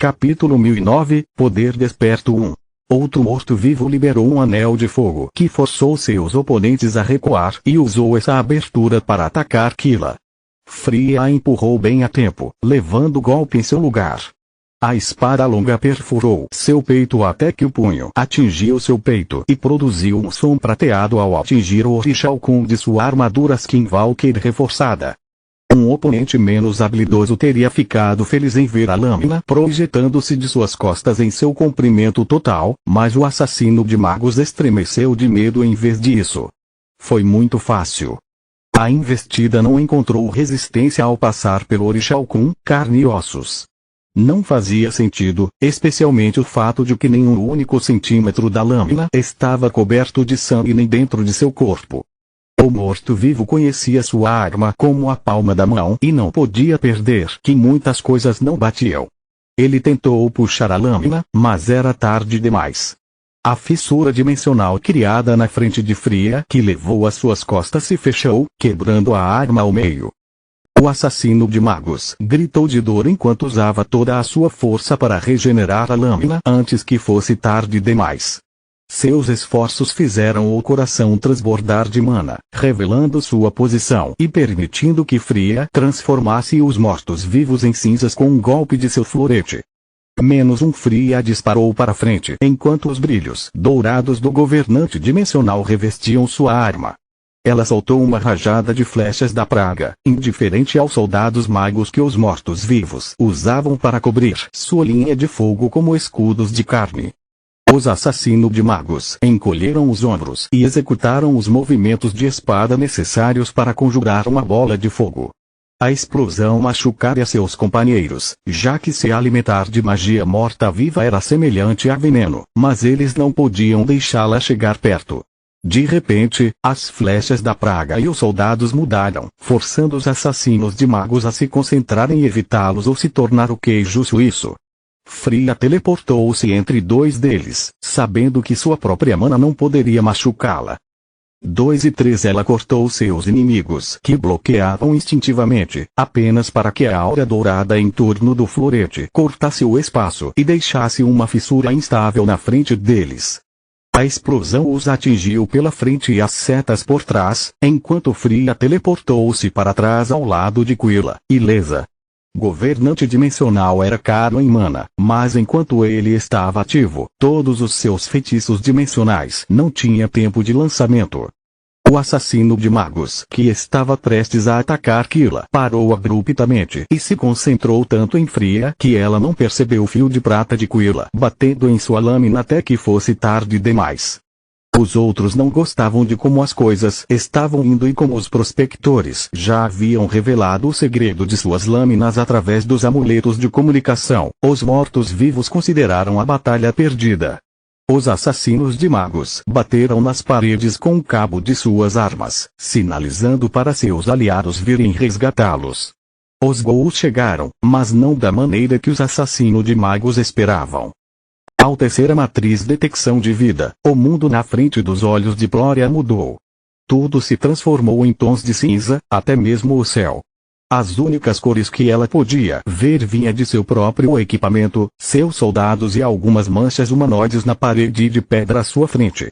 Capítulo 1009, Poder Desperto 1. Outro morto-vivo liberou um anel de fogo que forçou seus oponentes a recuar e usou essa abertura para atacar Kila. Fria a empurrou bem a tempo, levando o golpe em seu lugar. A espada longa perfurou seu peito até que o punho atingiu seu peito e produziu um som prateado ao atingir o Orixalcum de sua armadura Skinwalker reforçada. Um oponente menos habilidoso teria ficado feliz em ver a lâmina projetando-se de suas costas em seu comprimento total, mas o assassino de magos estremeceu de medo em vez disso. Foi muito fácil. A investida não encontrou resistência ao passar pelo Orixalcum, carne e ossos. Não fazia sentido, especialmente o fato de que nenhum único centímetro da lâmina estava coberto de sangue nem dentro de seu corpo. O morto-vivo conhecia sua arma como a palma da mão e não podia perder que muitas coisas não batiam. Ele tentou puxar a lâmina, mas era tarde demais. A fissura dimensional criada na frente de Fria que levou às suas costas se fechou, quebrando a arma ao meio. O assassino de magos gritou de dor enquanto usava toda a sua força para regenerar a lâmina antes que fosse tarde demais. Seus esforços fizeram o coração transbordar de mana, revelando sua posição e permitindo que Fria transformasse os mortos-vivos em cinzas com um golpe de seu florete. Menos um Fria disparou para frente enquanto os brilhos dourados do governante dimensional revestiam sua arma. Ela soltou uma rajada de flechas da praga, indiferente aos soldados magos que os mortos-vivos usavam para cobrir sua linha de fogo como escudos de carne. Os assassinos de magos encolheram os ombros e executaram os movimentos de espada necessários para conjurar uma bola de fogo. A explosão machucaria seus companheiros, já que se alimentar de magia morta-viva era semelhante a veneno, mas eles não podiam deixá-la chegar perto. De repente, as flechas da praga e os soldados mudaram, forçando os assassinos de magos a se concentrarem em evitá-los ou se tornar o queijo suíço. Fria teleportou-se entre dois deles, sabendo que sua própria mana não poderia machucá-la. 2 e 3 Ela cortou seus inimigos que bloqueavam instintivamente, apenas para que a aura dourada em torno do florete cortasse o espaço e deixasse uma fissura instável na frente deles. A explosão os atingiu pela frente e as setas por trás, enquanto Fria teleportou-se para trás ao lado de Quilla, ilesa. Governante dimensional era caro em mana, mas enquanto ele estava ativo, todos os seus feitiços dimensionais não tinha tempo de lançamento. O assassino de magos que estava prestes a atacar Quilla parou abruptamente e se concentrou tanto em Fria que ela não percebeu o fio de prata de Quilla batendo em sua lâmina até que fosse tarde demais. Os outros não gostavam de como as coisas estavam indo e como os prospectores já haviam revelado o segredo de suas lâminas através dos amuletos de comunicação. Os mortos-vivos consideraram a batalha perdida. Os assassinos de magos bateram nas paredes com o cabo de suas armas, sinalizando para seus aliados virem resgatá-los. Os ghouls chegaram, mas não da maneira que os assassinos de magos esperavam. Ao tecer a matriz detecção de vida, o mundo na frente dos olhos de Gloria mudou. Tudo se transformou em tons de cinza, até mesmo o céu. As únicas cores que ela podia ver vinha de seu próprio equipamento, seus soldados e algumas manchas humanoides na parede de pedra à sua frente.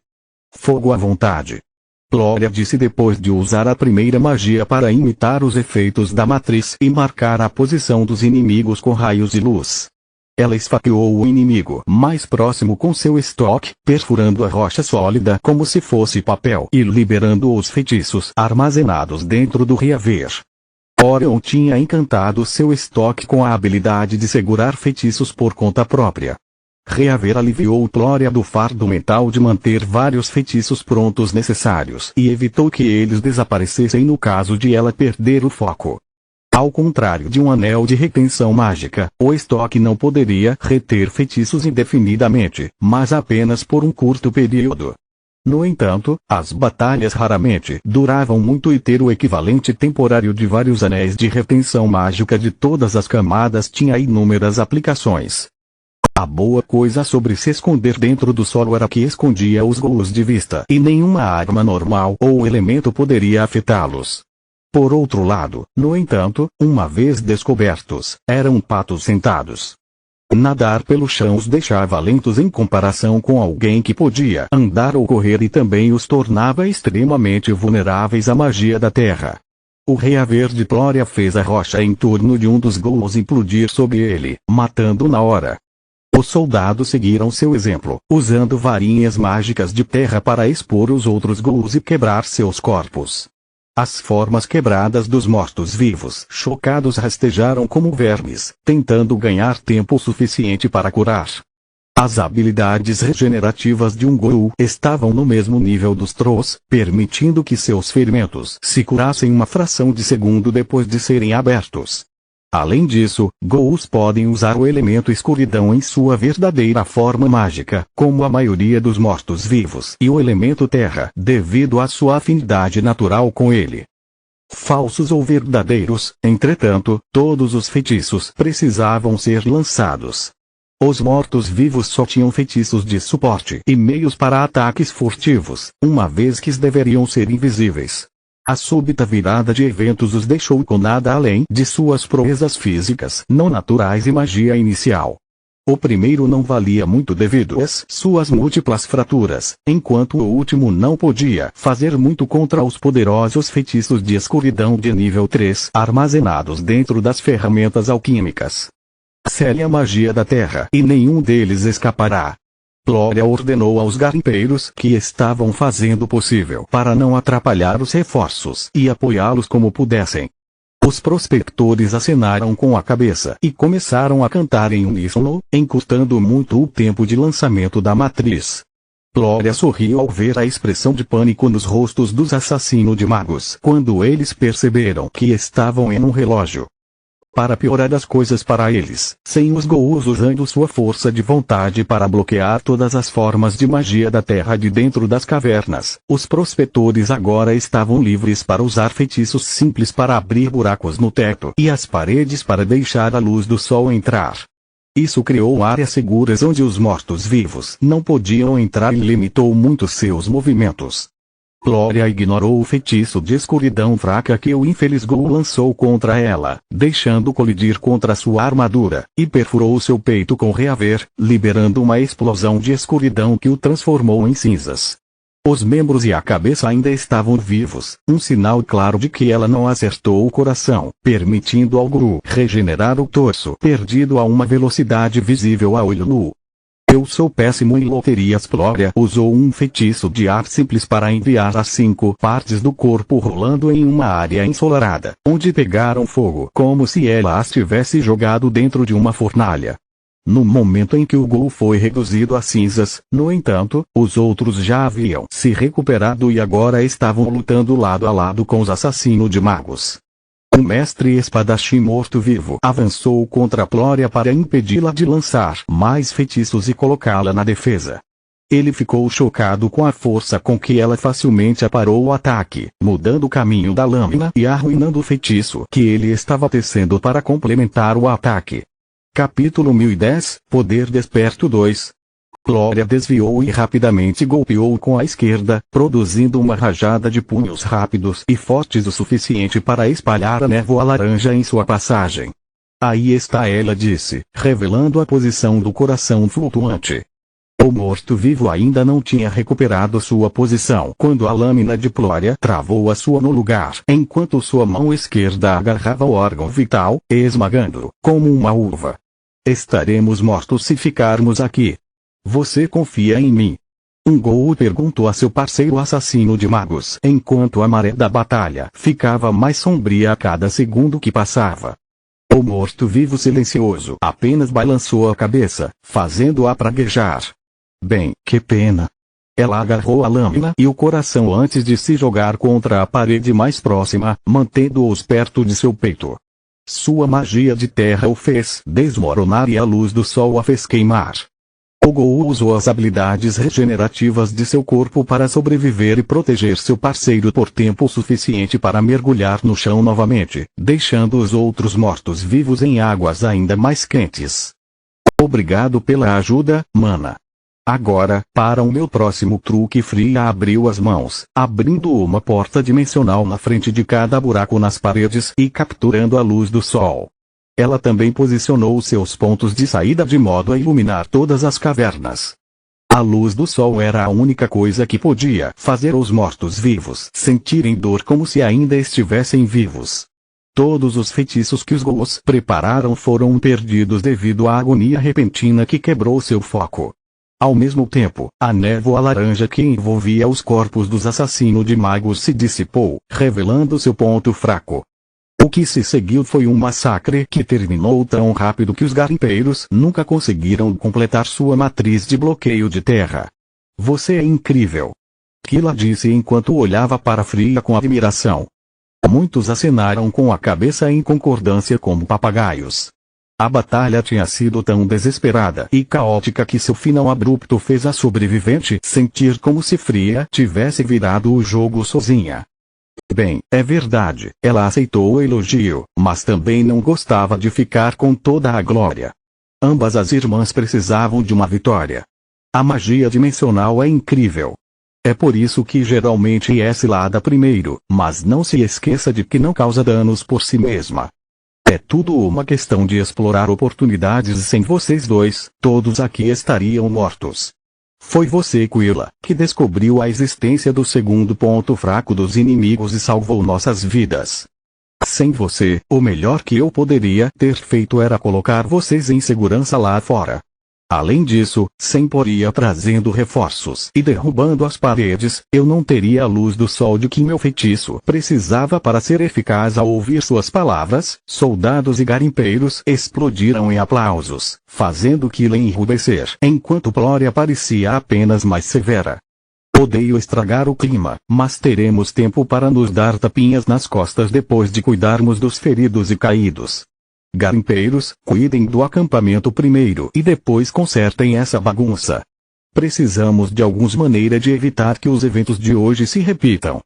Fogo à vontade. Gloria disse depois de usar a primeira magia para imitar os efeitos da matriz e marcar a posição dos inimigos com raios de luz. Ela esfaqueou o inimigo mais próximo com seu estoque, perfurando a rocha sólida como se fosse papel e liberando os feitiços armazenados dentro do reaver. Orion tinha encantado seu estoque com a habilidade de segurar feitiços por conta própria. Reaver aliviou Gloria do fardo mental de manter vários feitiços prontos necessários e evitou que eles desaparecessem no caso de ela perder o foco. Ao contrário de um anel de retenção mágica, o estoque não poderia reter feitiços indefinidamente, mas apenas por um curto período. No entanto, as batalhas raramente duravam muito e ter o equivalente temporário de vários anéis de retenção mágica de todas as camadas tinha inúmeras aplicações. A boa coisa sobre se esconder dentro do solo era que escondia os ghouls de vista e nenhuma arma normal ou elemento poderia afetá-los. Por outro lado, no entanto, uma vez descobertos, eram patos sentados. Nadar pelo chão os deixava lentos em comparação com alguém que podia andar ou correr e também os tornava extremamente vulneráveis à magia da terra. O reaver de Plória fez a rocha em torno de um dos ghouls implodir sobre ele, matando na hora. Os soldados seguiram seu exemplo, usando varinhas mágicas de terra para expor os outros ghouls e quebrar seus corpos. As formas quebradas dos mortos-vivos chocados rastejaram como vermes, tentando ganhar tempo suficiente para curar. As habilidades regenerativas de um ghoul estavam no mesmo nível dos trolls, permitindo que seus ferimentos se curassem uma fração de segundo depois de serem abertos. Além disso, ghouls podem usar o elemento escuridão em sua verdadeira forma mágica, como a maioria dos mortos-vivos, e o elemento terra, devido à sua afinidade natural com ele. Falsos ou verdadeiros, entretanto, todos os feitiços precisavam ser lançados. Os mortos-vivos só tinham feitiços de suporte e meios para ataques furtivos, uma vez que deveriam ser invisíveis. A súbita virada de eventos os deixou com nada além de suas proezas físicas não naturais e magia inicial. O primeiro não valia muito devido às suas múltiplas fraturas, enquanto o último não podia fazer muito contra os poderosos feitiços de escuridão de nível 3 armazenados dentro das ferramentas alquímicas. Séria magia da terra e nenhum deles escapará. Plória ordenou aos garimpeiros que estavam fazendo o possível para não atrapalhar os reforços e apoiá-los como pudessem. Os prospectores acenaram com a cabeça e começaram a cantar em uníssono, encurtando muito o tempo de lançamento da matriz. Plória sorriu ao ver a expressão de pânico nos rostos dos assassinos de magos quando eles perceberam que estavam em um relógio. Para piorar as coisas para eles, sem os ghouls usando sua força de vontade para bloquear todas as formas de magia da terra de dentro das cavernas, os prospetores agora estavam livres para usar feitiços simples para abrir buracos no teto e as paredes para deixar a luz do sol entrar. Isso criou áreas seguras onde os mortos-vivos não podiam entrar e limitou muito seus movimentos. Plória ignorou o feitiço de escuridão fraca que o infeliz ghoul lançou contra ela, deixando colidir contra sua armadura, e perfurou seu peito com reaver, liberando uma explosão de escuridão que o transformou em cinzas. Os membros e a cabeça ainda estavam vivos, um sinal claro de que ela não acertou o coração, permitindo ao ghoul regenerar o torso perdido a uma velocidade visível a olho nu. Eu sou péssimo em loterias. Plória usou um feitiço de ar simples para enviar as 5 partes do corpo rolando em uma área ensolarada, onde pegaram fogo como se ela as tivesse jogado dentro de uma fornalha. No momento em que o ghoul foi reduzido a cinzas, no entanto, os outros já haviam se recuperado e agora estavam lutando lado a lado com os assassinos de magos. O mestre espadachim morto-vivo avançou contra Plória para impedi-la de lançar mais feitiços e colocá-la na defesa. Ele ficou chocado com a força com que ela facilmente aparou o ataque, mudando o caminho da lâmina e arruinando o feitiço que ele estava tecendo para complementar o ataque. Capítulo 1010, Poder Desperto 2. Plória desviou e rapidamente golpeou com a esquerda, produzindo uma rajada de punhos rápidos e fortes o suficiente para espalhar a névoa laranja em sua passagem. Aí está, ela disse, revelando a posição do coração flutuante. O morto-vivo ainda não tinha recuperado sua posição quando a lâmina de Plória travou a sua no lugar, enquanto sua mão esquerda agarrava o órgão vital, esmagando-o, como uma uva. Estaremos mortos se ficarmos aqui. Você confia em mim? Um ghoul perguntou a seu parceiro assassino de magos enquanto a maré da batalha ficava mais sombria a cada segundo que passava. O morto-vivo silencioso apenas balançou a cabeça, fazendo-a praguejar. Bem, que pena. Ela agarrou a lâmina e o coração antes de se jogar contra a parede mais próxima, mantendo-os perto de seu peito. Sua magia de terra o fez desmoronar e a luz do sol a fez queimar. O ghoul usou as habilidades regenerativas de seu corpo para sobreviver e proteger seu parceiro por tempo suficiente para mergulhar no chão novamente, deixando os outros mortos-vivos em águas ainda mais quentes. Obrigado pela ajuda, mana. Agora, para o meu próximo truque. Fria abriu as mãos, abrindo uma porta dimensional na frente de cada buraco nas paredes e capturando a luz do sol. Ela também posicionou seus pontos de saída de modo a iluminar todas as cavernas. A luz do sol era a única coisa que podia fazer os mortos-vivos sentirem dor como se ainda estivessem vivos. Todos os feitiços que os Ghouls prepararam foram perdidos devido à agonia repentina que quebrou seu foco. Ao mesmo tempo, a névoa laranja que envolvia os corpos dos assassinos de magos se dissipou, revelando seu ponto fraco. O que se seguiu foi um massacre que terminou tão rápido que os garimpeiros nunca conseguiram completar sua matriz de bloqueio de terra. Você é incrível. Killa disse enquanto olhava para Fria com admiração. Muitos acenaram com a cabeça em concordância como papagaios. A batalha tinha sido tão desesperada e caótica que seu final abrupto fez a sobrevivente sentir como se Fria tivesse virado o jogo sozinha. Bem, é verdade, ela aceitou o elogio, mas também não gostava de ficar com toda a glória. Ambas as irmãs precisavam de uma vitória. A magia dimensional é incrível. É por isso que geralmente é cilada primeiro, mas não se esqueça de que não causa danos por si mesma. É tudo uma questão de explorar oportunidades e sem vocês dois, todos aqui estariam mortos. Foi você, Quilla, que descobriu a existência do segundo ponto fraco dos inimigos e salvou nossas vidas. Sem você, o melhor que eu poderia ter feito era colocar vocês em segurança lá fora. Além disso, sem poria trazendo reforços e derrubando as paredes, eu não teria a luz do sol de que meu feitiço precisava para ser eficaz. Ao ouvir suas palavras, soldados e garimpeiros explodiram em aplausos, fazendo Killa enrubescer, enquanto Ploria parecia apenas mais severa. Odeio estragar o clima, mas teremos tempo para nos dar tapinhas nas costas depois de cuidarmos dos feridos e caídos. Garimpeiros, cuidem do acampamento primeiro e depois consertem essa bagunça. Precisamos de alguma maneira de evitar que os eventos de hoje se repitam.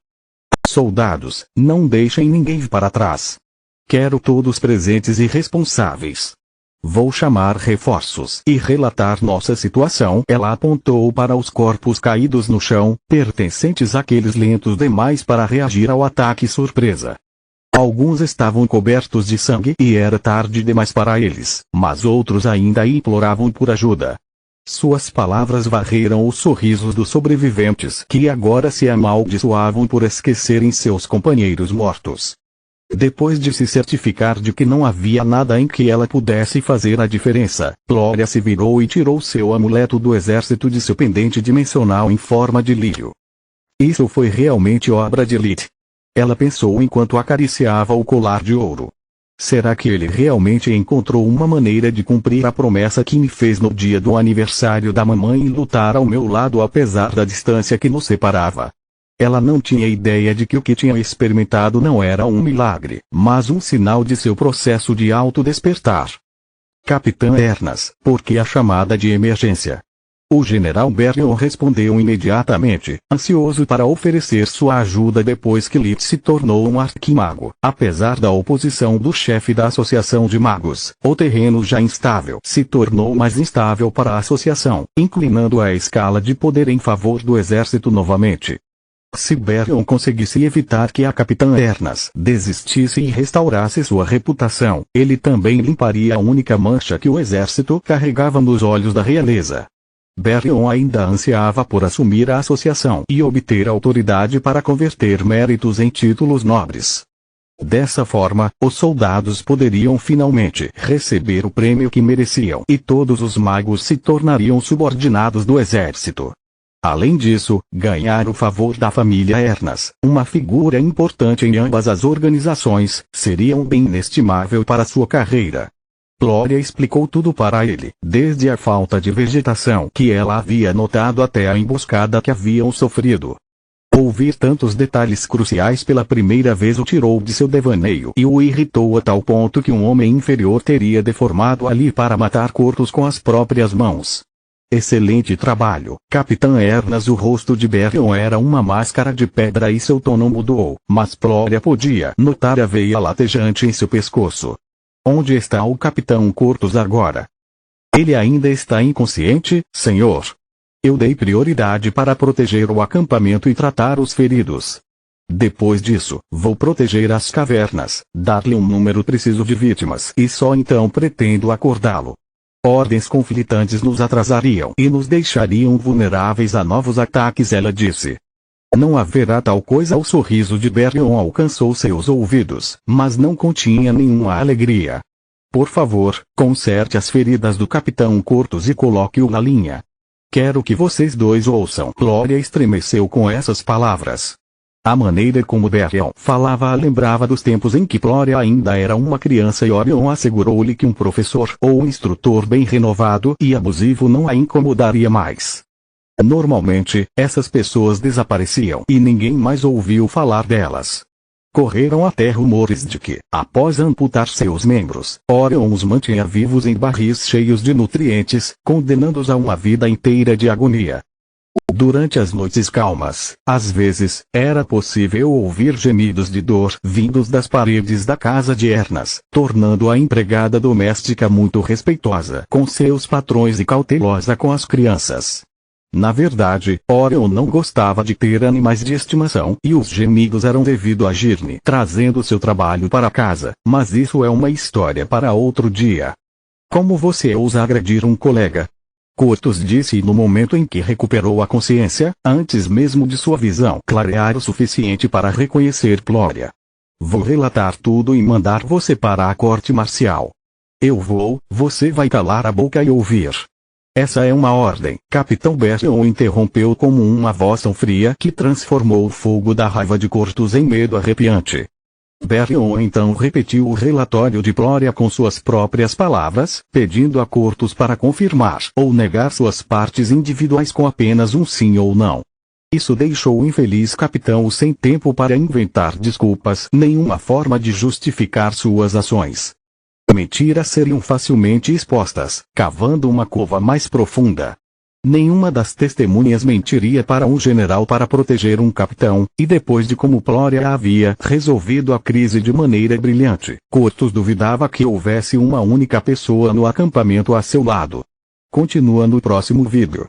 Soldados, não deixem ninguém para trás. Quero todos presentes e responsáveis. Vou chamar reforços e relatar nossa situação. Ela apontou para os corpos caídos no chão, pertencentes àqueles lentos demais para reagir ao ataque surpresa. Alguns estavam cobertos de sangue e era tarde demais para eles, mas outros ainda imploravam por ajuda. Suas palavras varreram os sorrisos dos sobreviventes que agora se amaldiçoavam por esquecerem seus companheiros mortos. Depois de se certificar de que não havia nada em que ela pudesse fazer a diferença, Ploria se virou e tirou seu amuleto do exército de seu pendente dimensional em forma de lírio. Isso foi realmente obra de Lilith. Ela pensou enquanto acariciava o colar de ouro. Será que ele realmente encontrou uma maneira de cumprir a promessa que me fez no dia do aniversário da mamãe e lutar ao meu lado apesar da distância que nos separava? Ela não tinha ideia de que o que tinha experimentado não era um milagre, mas um sinal de seu processo de autodespertar. Capitã Ernas, por que a chamada de emergência? O general Berion respondeu imediatamente, ansioso para oferecer sua ajuda depois que Lilith se tornou um arquimago. Apesar da oposição do chefe da Associação de Magos, o terreno já instável se tornou mais instável para a associação, inclinando a escala de poder em favor do exército novamente. Se Berion conseguisse evitar que a Capitã Ernas desistisse e restaurasse sua reputação, ele também limparia a única mancha que o exército carregava nos olhos da realeza. Berion ainda ansiava por assumir a associação e obter autoridade para converter méritos em títulos nobres. Dessa forma, os soldados poderiam finalmente receber o prêmio que mereciam e todos os magos se tornariam subordinados do exército. Além disso, ganhar o favor da família Ernas, uma figura importante em ambas as organizações, seria um bem inestimável para sua carreira. Ploria explicou tudo para ele, desde a falta de vegetação que ela havia notado até a emboscada que haviam sofrido. Ouvir tantos detalhes cruciais pela primeira vez o tirou de seu devaneio e o irritou a tal ponto que um homem inferior teria deformado ali para matar cortos com as próprias mãos. Excelente trabalho, Capitã Ernas. O rosto de Berion era uma máscara de pedra e seu tom não mudou, mas Ploria podia notar a veia latejante em seu pescoço. Onde está o Capitão Cortos agora? Ele ainda está inconsciente, senhor. Eu dei prioridade para proteger o acampamento e tratar os feridos. Depois disso, vou proteger as cavernas, dar-lhe um número preciso de vítimas e só então pretendo acordá-lo. Ordens conflitantes nos atrasariam e nos deixariam vulneráveis a novos ataques, ela disse. Não haverá tal coisa. O sorriso de Barryon alcançou seus ouvidos, mas não continha nenhuma alegria. Por favor, conserte as feridas do Capitão Cortus e coloque-o na linha. Quero que vocês dois ouçam. Gloria estremeceu com essas palavras. A maneira como Barryon falava a lembrava dos tempos em que Gloria ainda era uma criança e Orion assegurou-lhe que um professor ou um instrutor bem renovado e abusivo não a incomodaria mais. Normalmente, essas pessoas desapareciam e ninguém mais ouviu falar delas. Correram até rumores de que, após amputar seus membros, Orion os mantinha vivos em barris cheios de nutrientes, condenando-os a uma vida inteira de agonia. Durante as noites calmas, às vezes, era possível ouvir gemidos de dor vindos das paredes da casa de Ernas, tornando a empregada doméstica muito respeitosa com seus patrões e cautelosa com as crianças. Na verdade, Orion não gostava de ter animais de estimação e os gemidos eram devido a Girne trazendo seu trabalho para casa, mas isso é uma história para outro dia. Como você ousa agredir um colega? Cortus disse no momento em que recuperou a consciência, antes mesmo de sua visão clarear o suficiente para reconhecer Gloria. Vou relatar tudo e mandar você para a corte marcial. Você vai calar a boca e ouvir. Essa é uma ordem. Capitão Barryon interrompeu como uma voz tão fria que transformou o fogo da raiva de Cortus em medo arrepiante. Barryon então repetiu o relatório de Gloria com suas próprias palavras, pedindo a Cortus para confirmar ou negar suas partes individuais com apenas um sim ou não. Isso deixou o infeliz capitão sem tempo para inventar desculpas, nenhuma forma de justificar suas ações. Mentiras seriam facilmente expostas, cavando uma cova mais profunda. Nenhuma das testemunhas mentiria para um general para proteger um capitão, e depois de como Gloria havia resolvido a crise de maneira brilhante, Cortus duvidava que houvesse uma única pessoa no acampamento a seu lado. Continua no próximo vídeo.